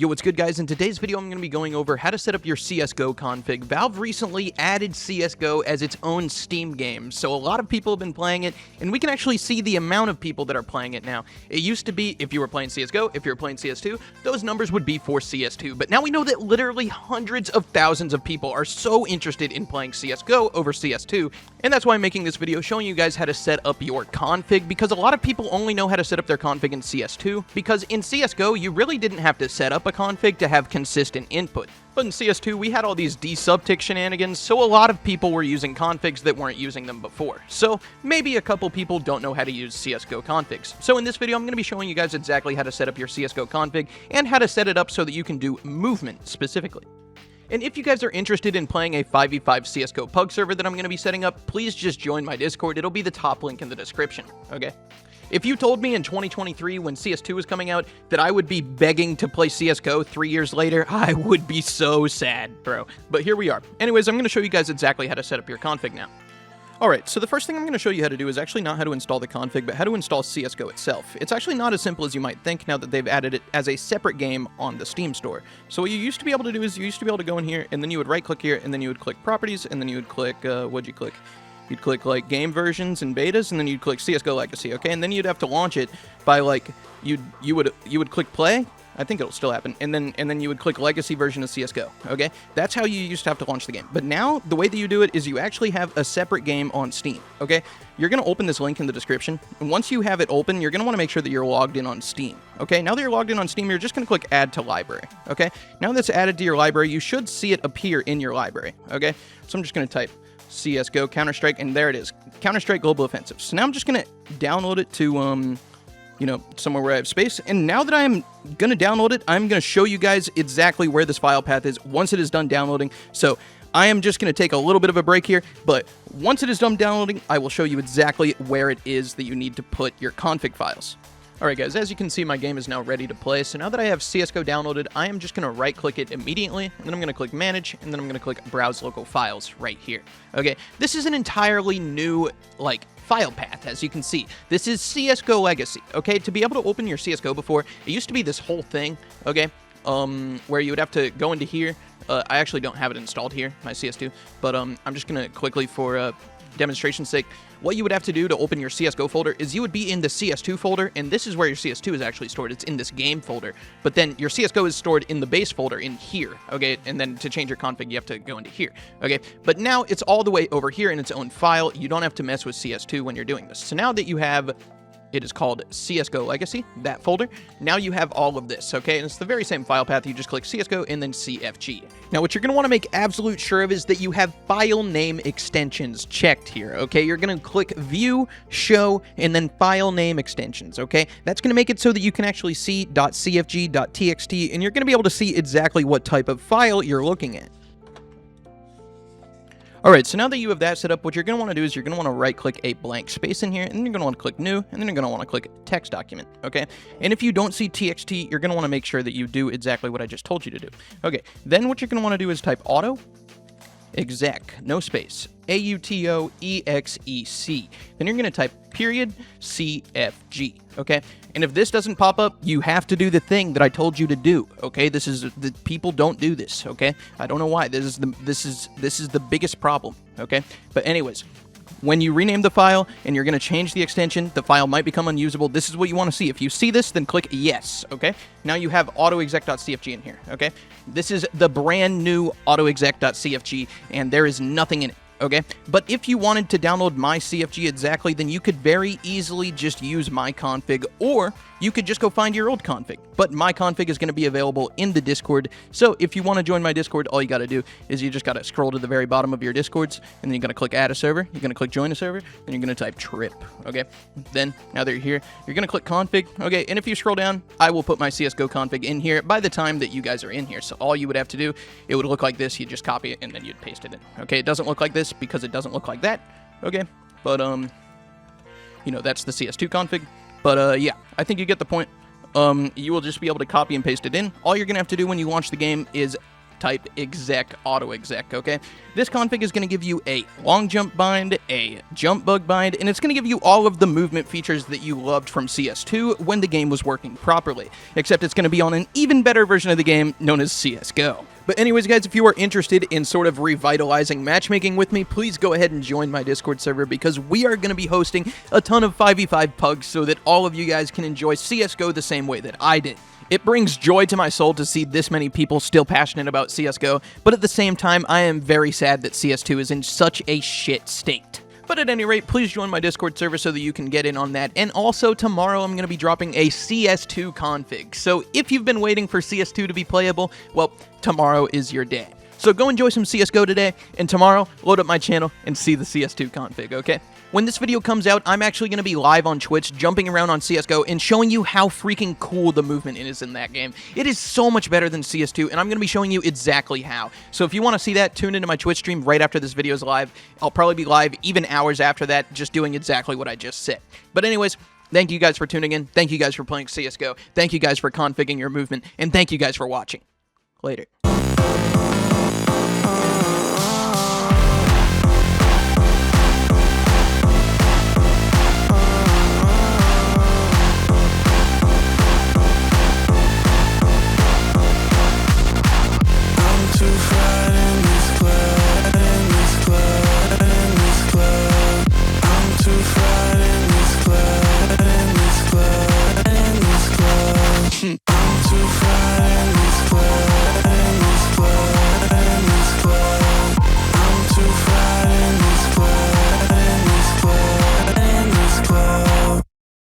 Yo, what's good, guys? In today's video, I'm going to be going over how to set up your CSGO config. Valve recently added CSGO as its own Steam game, so a lot of people have been playing it, and we can actually see the amount of people that are playing it now. It used to be, if you were playing CSGO, if you were playing CS2, those numbers would be for CS2, but now we know that literally hundreds of thousands of people are so interested in playing CSGO over CS2, and that's why I'm making this video showing you guys how to set up your config, because a lot of people only know how to set up their config in CS2, because in CSGO, you really didn't have to set up a config to have consistent input. But in CS2, we had all these desubtick shenanigans, so a lot of people were using configs that weren't using them before. So maybe a couple people don't know how to use CSGO configs. So in this video, I'm going to be showing you guys exactly how to set up your CSGO config and how to set it up so that you can do movement specifically. And if you guys are interested in playing a 5v5 CSGO pug server that I'm going to be setting up, please just join my Discord. It'll be the top link in the description, okay? If you told me in 2023 when CS2 was coming out that I would be begging to play CSGO 3 years later, I would be so sad, bro. But here we are. Anyways, I'm going to show you guys exactly how to set up your config now. Alright, so the first thing I'm going to show you how to do is actually not how to install the config, but how to install CSGO itself. It's actually not as simple as you might think now that they've added it as a separate game on the Steam store. So what you used to be able to do is you used to be able to go in here, and then you would right-click here, and then you would click Properties, and then you would click, what'd you click? You'd click, like, Game Versions and Betas, and then you'd click CSGO Legacy, okay? And then you'd have to launch it by, like, you would click Play. I think it'll still happen. And then you would click Legacy version of CSGO, okay? That's how you used to have to launch the game. But now, the way that you do it is you actually have a separate game on Steam, okay? You're going to open this link in the description, and once you have it open, you're going to want to make sure that you're logged in on Steam, okay? Now that you're logged in on Steam, you're just going to click Add to Library, okay? Now that's added to your library, you should see it appear in your library, okay? So I'm just going to type CSGO Counter-Strike, and there it is, Counter-Strike Global Offensive. So now I'm just going to download it to, you know, somewhere where I have space, and now that I'm going to download it, I'm going to show you guys exactly where this file path is once it is done downloading. So I am just going to take a little bit of a break here, but once it is done downloading, I will show you exactly where it is that you need to put your config files. Alright guys, as you can see, my game is now ready to play, so now that I have CSGO downloaded, I am just going to right-click it immediately, and then I'm going to click Manage, and then I'm going to click Browse Local Files right here. Okay, this is an entirely new, like, file path, as you can see. This is CSGO Legacy, okay? To be able to open your CSGO before, it used to be this whole thing, okay? Where you would have to go into here. I actually don't have it installed here, my CS2, but I'm just going to quickly, for demonstration's sake, what you would have to do to open your CSGO folder is you would be in the CS2 folder, and this is where your CS2 is actually stored. It's in this game folder, but then your CSGO is stored in the base folder in here, okay? And then to change your config, you have to go into here, okay? But now it's all the way over here in its own file. You don't have to mess with CS2 when you're doing this. So now that you have, it is called CSGO Legacy, that folder. Now you have all of this, okay? And it's the very same file path. You just click CSGO and then CFG. Now, what you're going to want to make absolute sure of is that you have file name extensions checked here, okay? You're going to click View, Show, and then File Name Extensions, okay? That's going to make it so that you can actually see .cfg, .txt, and you're going to be able to see exactly what type of file you're looking at. Alright, so now that you have that set up, what you're going to want to do is you're going to want to right-click a blank space in here, and then you're going to want to click New, and then you're going to want to click Text Document, okay? And if you don't see TXT, you're going to want to make sure that you do exactly what I just told you to do. Okay, then what you're going to want to do is type auto exec, no space, AUTOEXEC. Then you're going to type period CFG, okay? And if this doesn't pop up, you have to do the thing that I told you to do, okay? This is the people don't do this, okay? I don't know why. This is the biggest problem, okay? But anyways, when you rename the file and you're going to change the extension, the file might become unusable. This is what you want to see. If you see this, then click yes, okay? Now you have autoexec.cfg in here, okay? This is the brand new autoexec.cfg, and there is nothing in it, okay? But if you wanted to download my CFG exactly, then you could very easily just use my config, or you could just go find your old config. But my config is going to be available in the Discord, so if you want to join my Discord, all you got to do is you just got to scroll to the very bottom of your Discords, and then you're going to click Add a Server, you're going to click Join a Server, and you're going to type Trip, okay? Then, now that you're here, you're going to click Config, okay? And if you scroll down, I will put my CSGO config in here by the time that you guys are in here. So all you would have to do, it would look like this, you'd just copy it, and then you'd paste it in, okay? It doesn't look like this because it doesn't look like that, okay? But, you know, that's the CS2 config. But, yeah, I think you get the point. You will just be able to copy and paste it in. All you're going to have to do when you launch the game is type exec auto exec, okay? This config is going to give you a long jump bind, a jump bug bind, and it's going to give you all of the movement features that you loved from CS2 when the game was working properly, except it's going to be on an even better version of the game known as CSGO. But anyways, guys, if you are interested in sort of revitalizing matchmaking with me, please go ahead and join my Discord server because we are going to be hosting a ton of 5v5 pugs so that all of you guys can enjoy CSGO the same way that I did. It brings joy to my soul to see this many people still passionate about CSGO, but at the same time, I am very sad that CS2 is in such a shit state. But at any rate, please join my Discord server so that you can get in on that. And also, tomorrow I'm going to be dropping a CS2 config. So if you've been waiting for CS2 to be playable, well, tomorrow is your day. So go enjoy some CSGO today, and tomorrow, load up my channel and see the CS2 config, okay? When this video comes out, I'm actually going to be live on Twitch, jumping around on CSGO, and showing you how freaking cool the movement is in that game. It is so much better than CS2, and I'm going to be showing you exactly how. So if you want to see that, tune into my Twitch stream right after this video is live. I'll probably be live even hours after that, just doing exactly what I just said. But anyways, thank you guys for tuning in. Thank you guys for playing CSGO. Thank you guys for configuring your movement, and thank you guys for watching. Later.